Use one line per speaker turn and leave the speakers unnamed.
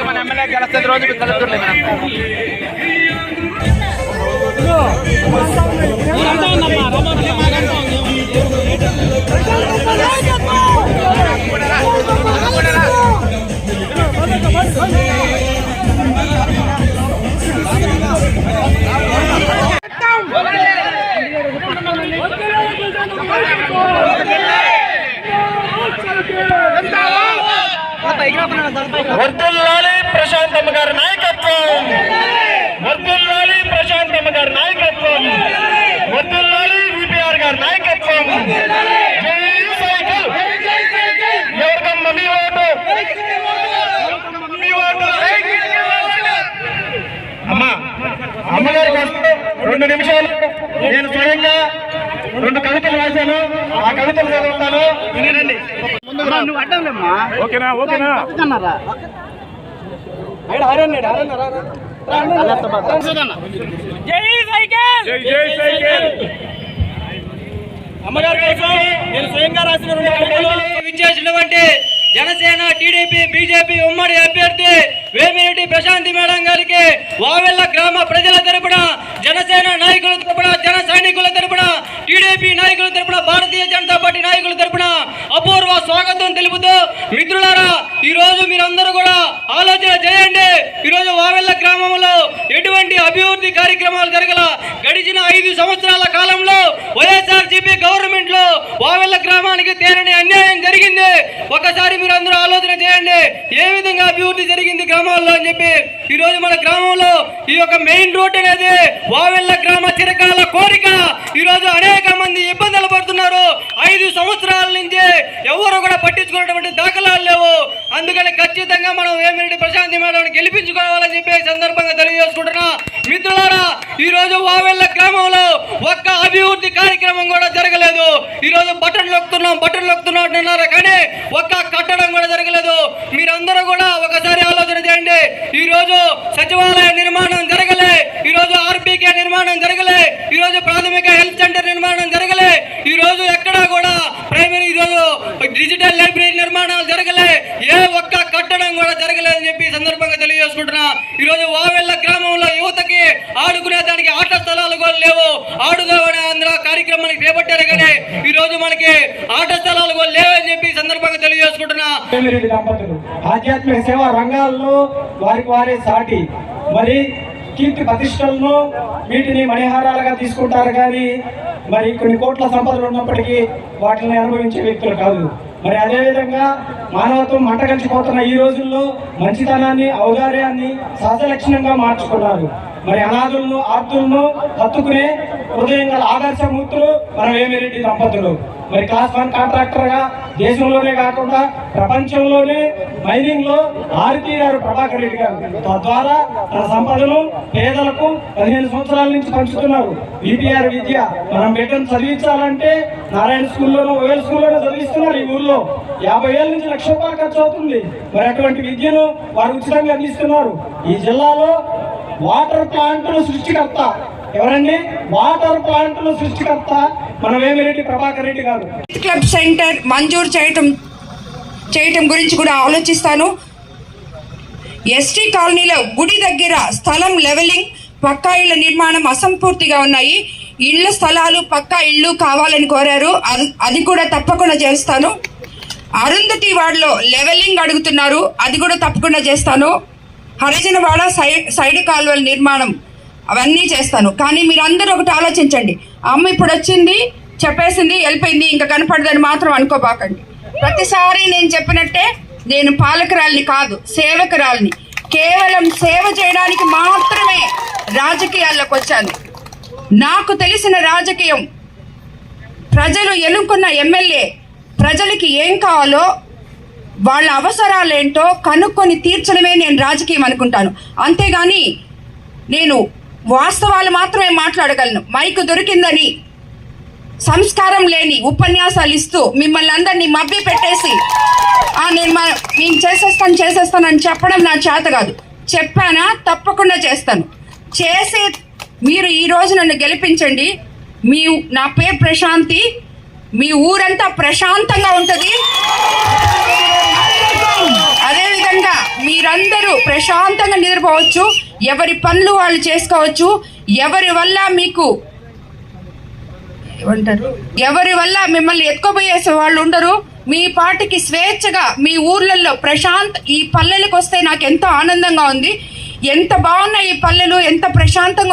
మన ఎమ్మెల్యే గెలిస్తే రోజు కలుగుతుండే
వర్ధిల్లాలి ప్రశాంతమ్మ గారి నాయకత్వం, వర్ధిల్లాలి ప్రశాంతమ్మ గారి నాయకత్వం, వర్ధిల్లాలి విపిఆర్ గారి నాయకత్వం. జై సైకిల్, ఎవరికమ్మ మీ ఓటు? అమ్మా అమ్మగారి కోసం 2 నిమిషాలు నేను స్వయంగా 2 కవితలు రాశాను, ఆ కవితలు చదువుతాను వినండి. ఓకేనా ఓకేనా
జై సైకిల్,
జై సైకిల్.
అమ్మగారి కోసం నేను స్వయంగా రాసిన 2 కవితలు విచ్చేసినటువంటి జనసేన, టీడీపీ, బీజేపీ ఉమ్మడి అభ్యర్థి వేమిరెడ్డి ప్రశాంతి మేడం గారికి వావెల్ల గ్రామ ప్రజల తరపున, జనసేన నాయకుల తరపున, జన సైనికుల తరపున, టీడీపీ నాయకుల తరపున, భారతీయ జనతా పార్టీ నాయకుల తరపున అపూర్వ స్వాగతం తెలుపుతూ, మిత్రులారా ఈ రోజు మీరందరూ కూడా ఆలోచన చేయండి. ఈరోజు వావెల్ల గ్రామంలో ఎటువంటి అభివృద్ధి కార్యక్రమాలు జరగల. గడిచిన 5 సంవత్సరాల కాలంలో వైఎస్ఆర్సీపీ గవర్నమెంట్ లో వావెల్ల గ్రామానికి తీరని అన్యాయం జరిగింది. ఒకసారి మీరు అందరూ ఆలోచన చేయండి ఏ విధంగా అభివృద్ధి జరిగింది గ్రామాల్లో అని చెప్పి. ఈ రోజు మన గ్రామంలో ఈ యొక్క మెయిన్ రోడ్ అనేది వావెల్ల గ్రామ చిరకాల కోరిక. ఈ రోజు అనేక మంది ఇబ్బందులు పడుతున్నారు. 5 సంవత్సరాల నుంచి ఎవరు కూడా పట్టించుకున్నటువంటి దాఖలాలు లేవు. అందుకని ఖచ్చితంగా మనం వేమిరెడ్డి ప్రశాంతి మేడం గెలిపించుకోవాలని చెప్పి సందర్భంగా తెలియజేసుకుంటున్నా. మిత్రులారా ఈ రోజు వావెల్ల గ్రామంలో ఒక్క అభివృద్ధి కార్యక్రమం కూడా జరగలేదు. ఈ రోజు బటన్ నొక్కుతున్నాం అంటున్నారు కానీ ఒక్క కట్టడం కూడా జరగలేదు. మీరందరూ కూడా ఒకసారి ఆలోచన చేయండి. ఈ రోజు సచివాలయ నిర్మాణం జరగలే, ఈ రోజు ఆర్బీకే నిర్మాణం జరగలే, ఈ రోజు ప్రాథమిక హెల్త్ సెంటర్ నిర్మాణం జరగలే, ఈ రోజు ఎక్కడా కూడా ప్రైమరీ ఈ రోజు డిజిటల్ లైబ్రరీ నిర్మాణాలు జరగలే, ఏ ఒక్క కట్టడం కూడా జరగలేదని చెప్పి సందర్భంగా తెలియజేసుకుంటున్నా. ఈ రోజు వావెల్ల గ్రామంలో యువతకి ఆడుకునే దానికి ఆట స్థలాలు కూడా లేవు. ఆడుదామనే ఆంధ్ర కార్యక్రమానికి చేపట్టారు కానీ ఈ రోజు మనకి ఆట స్థలాలు కూడా లేవని చెప్పి సందర్భంగా తెలియజేసుకుంటున్నా.
ఆధ్యాత్మిక సేవా రంగాల్లో వారికి వారే సాటి, మరి కీర్తి ప్రతిష్టలను వీటిని మణిహారాలుగా తీసుకుంటారు కానీ మరి కొన్ని కోట్ల సంపదలు ఉన్నప్పటికీ వాటిని అనుభవించే వ్యక్తులు కాదు. మరి అదేవిధంగా మానవత్వం మంటగలిచిపోతున్న ఈ రోజుల్లో మంచితనాన్ని, ఔదార్యాన్ని సహజ లక్షణంగా మార్చుకున్నారు. మరి అనాథులను, ఆప్తులను హత్తుకునే హృదయం గల ఆదర్శమూర్తులు మన వేమిరెడ్డి దంపతులు. మరి క్లాస్ 1 కాంట్రాక్టర్ గా దేశంలోనే కాకుండా ప్రపంచంలోనే మైనింగ్ లో ఆరితీరారు ప్రభాకర్ రెడ్డి గారు. తద్వారా తన సంపదను పేదలకు 15 సంవత్సరాల నుంచి పంచుతున్నారు. విపిఆర్ విద్య మనం బిడ్డను చదివించాలంటే నారాయణ స్కూల్లోనో, ఓఎల్ స్కూల్లోనో చదివిస్తున్నారు. ఈ ఊర్లో 50,000 నుంచి 1,00,000 రూపాయలు ఖర్చు అవుతుంది. మరి అటువంటి విద్యను వారు ఉచితంగా అందిస్తున్నారు. ఈ జిల్లాలో వాటర్ ప్లాంట్ల సృష్టికర్త ఎవరండి? వాటర్ ప్లాంట్ల సృష్టికర్త మన వేమిరెడ్డి ప్రభాకర్ రెడ్డి గారు.
క్లబ్ సెంటర్ మంజూరు చేయటం గురించి కూడా ఆలోచిస్తాను. ఎస్టీ కాలనీలో గుడి దగ్గర స్థలం లెవెలింగ్, పక్కా ఇళ్ల నిర్మాణం అసంపూర్తిగా ఉన్నాయి. ఇళ్ల స్థలాలు, పక్కా ఇళ్ళు కావాలని కోరారు. అది కూడా తప్పకుండా చేస్తాను. అరుంధతి వార్డులో లెవెలింగ్ అడుగుతున్నారు, అది కూడా తప్పకుండా చేస్తాను. హరిజనవాడ సైడ్ కాలువల నిర్మాణం అవన్నీ చేస్తాను. కానీ మీరందరూ ఒకటి ఆలోచించండి. అమ్మ ఇప్పుడు వచ్చింది, చెప్పేసింది, వెళ్ళిపోయింది, ఇంకా కనపడదని మాత్రం అనుకోబాకండి. ప్రతిసారి నేను చెప్పినట్టే నేను పాలకురాలిని కాదు, సేవకురాలిని. కేవలం సేవ చేయడానికి మాత్రమే రాజకీయాల్లోకి వచ్చాను. నాకు తెలిసిన రాజకీయం ప్రజలు ఎన్నుకున్న ఎమ్మెల్యే ప్రజలకి ఏం కావాలో, వాళ్ళ అవసరాలేంటో కనుక్కొని తీర్చడమే నేను రాజకీయం అనుకుంటాను. అంతేగాని నేను వాస్తవాలు మాత్రమే మాట్లాడగలను. మైకు దొరికిందని సంస్కారం లేని ఉపన్యాసాలు ఇస్తూ మిమ్మల్ని అందరినీ మభ్య పెట్టేసి నేను చేసేస్తానని చెప్పడం నా చేత కాదు. చెప్పానా? తప్పకుండా చేస్తాను. మీరు ఈ రోజు నన్ను గెలిపించండి. నా పేరు ప్రశాంతి. మీ ఊరంతా ప్రశాంతంగా ఉంటుంది. అదేవిధంగా మీరందరూ ప్రశాంతంగా నిద్రపోవచ్చు, ఎవరి పనులు వాళ్ళు చేసుకోవచ్చు. ఎవరి వల్ల మీకు ఏమంటారు, ఎవరి వల్ల మిమ్మల్ని ఎత్తుకోబోయే వాళ్ళు ఉండరు. మీ పాటికి స్వేచ్ఛగా మీ ఊర్లలో ఈ పల్లెలకు వస్తే నాకు ఎంతో ఆనందంగా ఉంది. ఎంత బాగున్నాయి ఈ పల్లెలు, ఎంత ప్రశాంతంగా